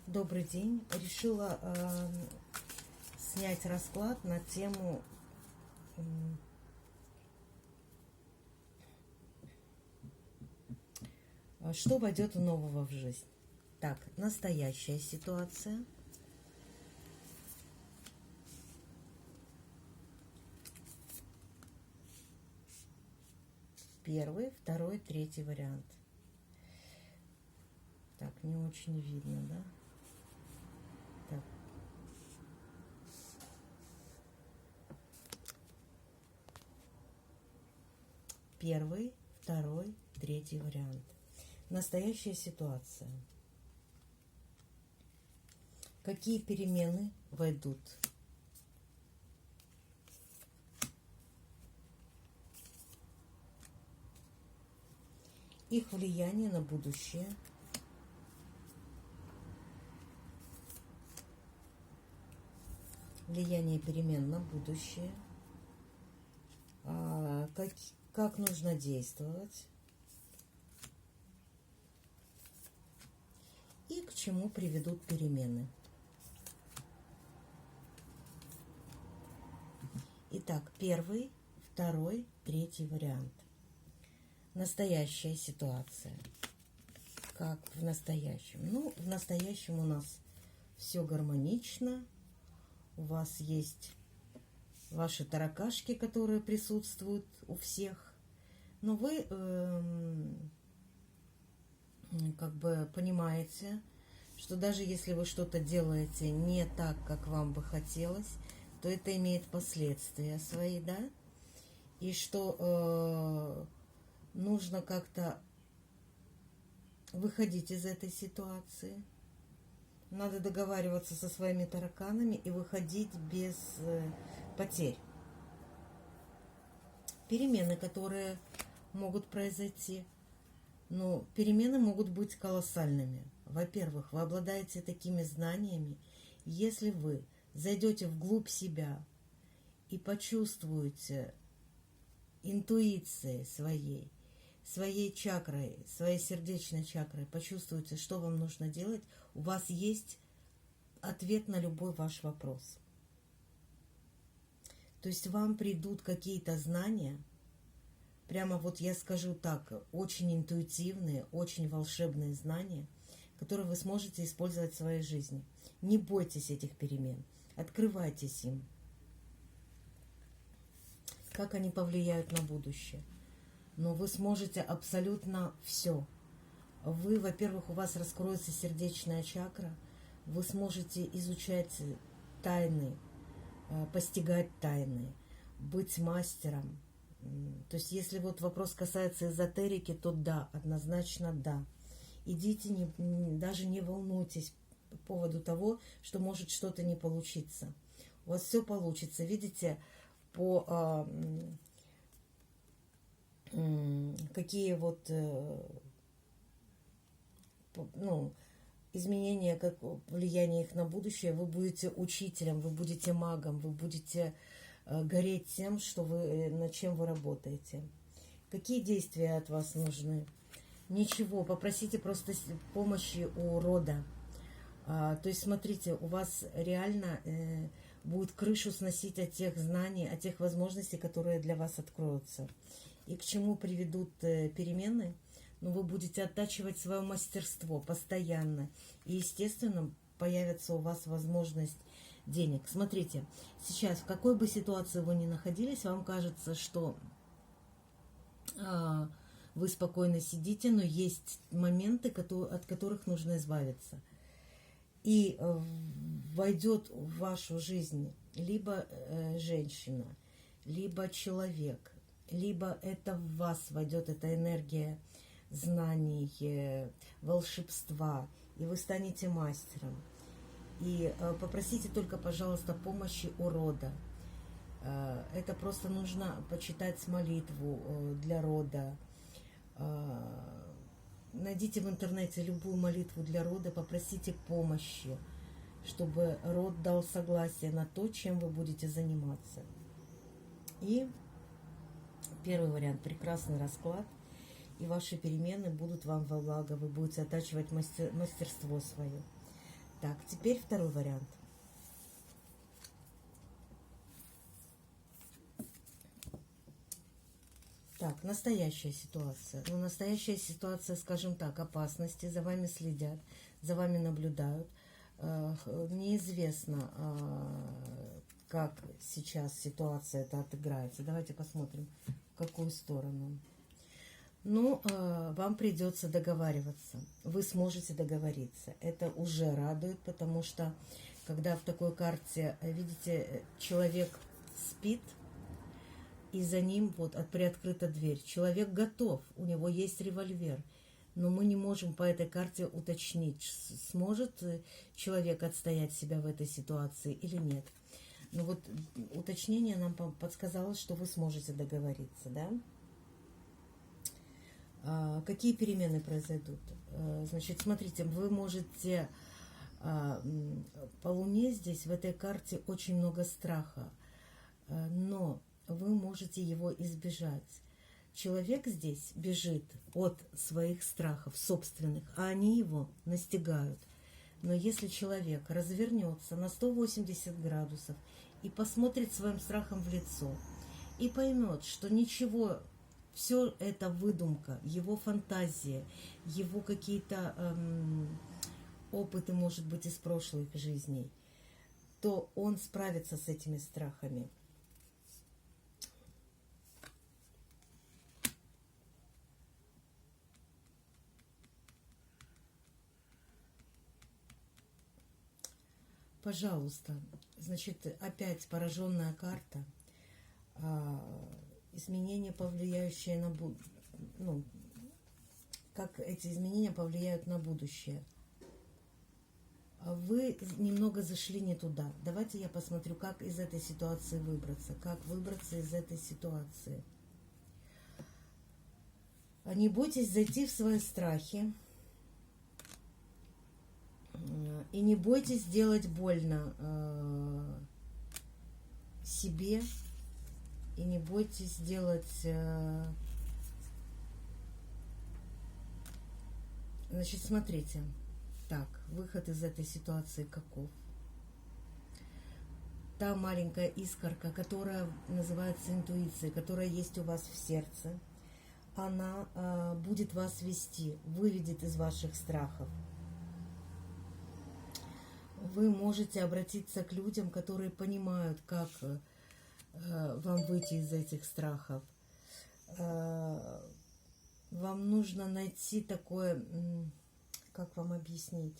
Добрый день. Решила снять расклад на тему что войдет нового в жизнь. Так, настоящая ситуация. Первый, второй, третий вариант. Так, не очень видно, да? Так. Первый, второй, третий вариант. Настоящая ситуация. Какие перемены войдут? Их влияние на будущее. Влияние перемен на будущее. Как нужно действовать. И к чему приведут перемены. Итак, первый, второй, третий вариант. Настоящая ситуация. Как в настоящем? Ну, в настоящем у нас все гармонично. У вас есть ваши таракашки, которые присутствуют у всех. Но вы как бы понимаете, что даже если вы что-то делаете не так, как вам бы хотелось, то это имеет последствия свои, да? И что нужно как-то выходить из этой ситуации. Надо договариваться со своими тараканами и выходить без потерь. Перемены, которые могут произойти, но перемены могут быть колоссальными. Во-первых, вы обладаете такими знаниями, если вы зайдете вглубь себя и почувствуете интуицией своей чакрой, своей сердечной чакрой, почувствуете, что вам нужно делать, у вас есть ответ на любой ваш вопрос. То есть вам придут какие-то знания, прямо вот я скажу так, очень интуитивные, очень волшебные знания, которые вы сможете использовать в своей жизни. Не бойтесь этих перемен, открывайтесь им. Как они повлияют на будущее? Но вы сможете абсолютно все. Вы, во-первых, у вас раскроется сердечная чакра, вы сможете изучать тайны, постигать тайны, быть мастером. То есть, если вот вопрос касается эзотерики, то да, однозначно да. Идите, даже не волнуйтесь по поводу того, что может что-то не получиться. У вас все получится. Видите, по какие вот изменения, как влияние их на будущее, вы будете учителем, вы будете магом, вы будете гореть тем, что над чем вы работаете. Какие действия от вас нужны? Ничего, попросите просто помощи у рода. То есть, смотрите, у вас реально будет крышу сносить от тех знаний, от тех возможностей, которые для вас откроются. И к чему приведут перемены? Но вы будете оттачивать свое мастерство постоянно. И, естественно, появится у вас возможность денег. Смотрите, сейчас, в какой бы ситуации вы ни находились, вам кажется, что вы спокойно сидите, но есть моменты, от которых нужно избавиться. И войдет в вашу жизнь либо женщина, либо человек, либо это в вас войдет эта энергия знаний, волшебства, и вы станете мастером. И попросите только, пожалуйста, помощи у рода. Это просто нужно почитать молитву для рода. Найдите в интернете любую молитву для рода, попросите помощи, чтобы род дал согласие на то, чем вы будете заниматься. И первый вариант – прекрасный расклад. и ваши перемены будут вам во благо, вы будете оттачивать мастерство свое. Так, теперь второй вариант. Так, настоящая ситуация. Ну, настоящая ситуация, скажем так, опасности. За вами следят, за вами наблюдают. Неизвестно, как сейчас ситуация это отыграется. Давайте посмотрим, в какую сторону. Ну, вам придется договариваться. Вы сможете договориться. Это уже радует, потому что, когда в такой карте, видите, человек спит, и за ним вот приоткрыта дверь. Человек готов, у него есть револьвер. Но мы не можем по этой карте уточнить, сможет человек отстоять себя в этой ситуации или нет. Но вот уточнение нам подсказало, что вы сможете договориться, да? Какие перемены произойдут? Значит, смотрите, вы можете... По Луне здесь, в этой карте, очень много страха. Но вы можете его избежать. Человек здесь бежит от своих страхов собственных, а они его настигают. Но если человек развернется на 180 градусов и посмотрит своим страхом в лицо, и поймет, что ничего, все это выдумка, его фантазия, его какие-то опыты, может быть, из прошлых жизней, то он справится с этими страхами. Пожалуйста, значит, опять пораженная карта, изменения, повлияющие на ну, как эти изменения повлияют на будущее. Вы немного зашли не туда. Давайте я посмотрю, как из этой ситуации выбраться, как выбраться из этой ситуации. Не бойтесь зайти в свои страхи. И не бойтесь делать больно себе. И не бойтесь делать... Значит, смотрите. Так, выход из этой ситуации каков? Та маленькая искорка, которая называется интуицией, которая есть у вас в сердце, она будет вас вести, выведет из ваших страхов. Вы можете обратиться к людям, которые понимают, как вам выйти из этих страхов. Вам нужно найти такое, как вам объяснить?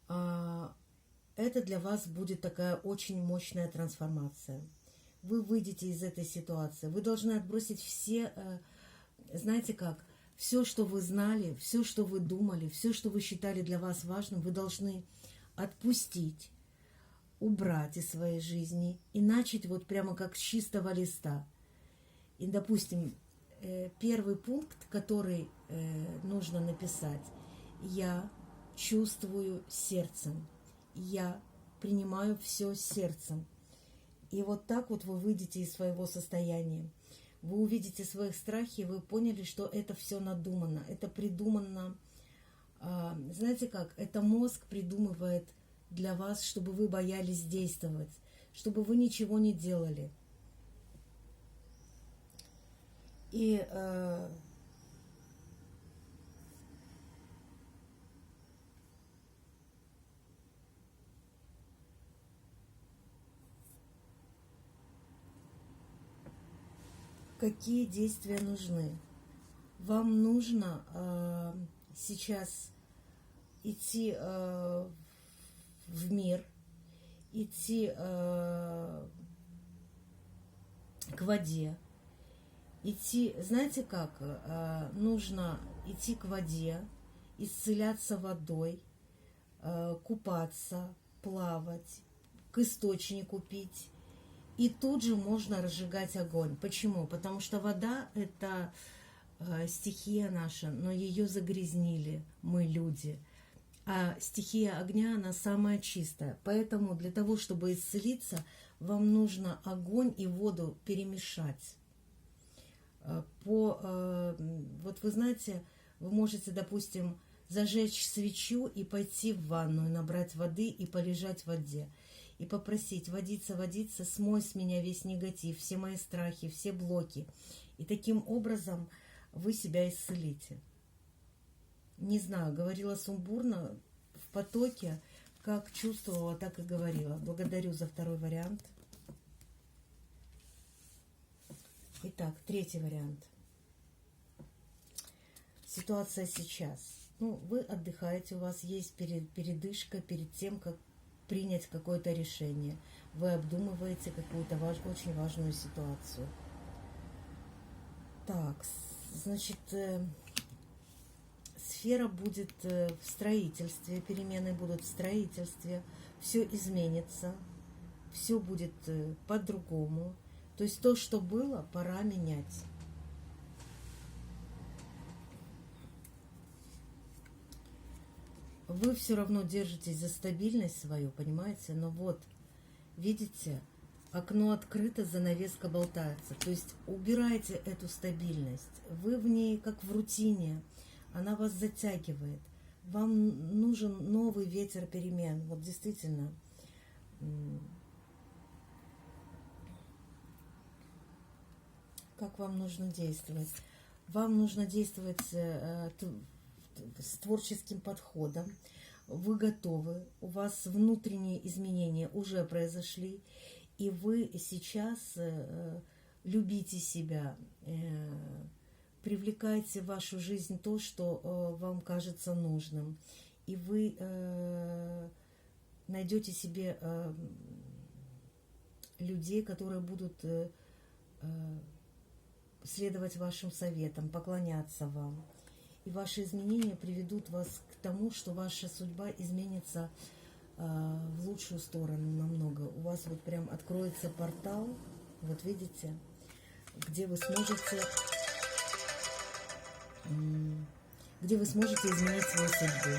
Это для вас будет такая очень мощная трансформация. Вы выйдете из этой ситуации. Вы должны отбросить все, знаете как, все, что вы знали, все, что вы думали, все, что вы считали для вас важным, вы должны отпустить, убрать из своей жизни и начать вот прямо как с чистого листа. И, допустим, первый пункт, который нужно написать: я чувствую сердцем, я принимаю все сердцем. И вот так вот вы выйдете из своего состояния. Вы увидите свои страхи, вы поняли, что это все надумано, это придумано. Знаете как, это мозг придумывает для вас, чтобы вы боялись действовать, чтобы вы ничего не делали. И какие действия нужны? Вам нужно сейчас идти в мир, идти к воде, идти, знаете как, нужно идти к воде, исцеляться водой, купаться, плавать, к источнику пить. И тут же можно разжигать огонь. Почему? Потому что вода – это стихия наша, но ее загрязнили мы, люди. А стихия огня, она самая чистая. Поэтому для того, чтобы исцелиться, вам нужно огонь и воду перемешать. Вот вы знаете, Вы можете, допустим, зажечь свечу и пойти в ванную, набрать воды и полежать в воде. И попросить: водица, водица, смой с меня весь негатив, все мои страхи, все блоки. И таким образом вы себя исцелите. Не знаю, говорила сумбурно, в потоке, как чувствовала, так и говорила. Благодарю за второй вариант. Итак, третий вариант. Ситуация сейчас. Ну, вы отдыхаете, у вас есть передышка перед тем, как принять какое-то решение. Вы обдумываете какую-то очень важную ситуацию. Так, значит, сфера будет в строительстве, перемены будут в строительстве, все изменится, все будет по-другому. То есть то, что было, пора менять. Вы все равно держитесь за стабильность свою, понимаете? Но вот, видите, окно открыто, занавеска болтается. То есть убирайте эту стабильность. Вы в ней, как в рутине, она вас затягивает. Вам нужен новый ветер перемен. Вот действительно. Как вам нужно действовать? Вам нужно действовать с творческим подходом. Вы готовы, у вас внутренние изменения уже произошли, и вы сейчас любите себя, привлекаете в вашу жизнь то, что вам кажется нужным, и вы найдете себе людей, которые будут следовать вашим советам, поклоняться вам. И ваши изменения приведут вас к тому, что ваша судьба изменится в лучшую сторону намного. У вас вот прям откроется портал, вот видите, где вы сможете изменить свою судьбу.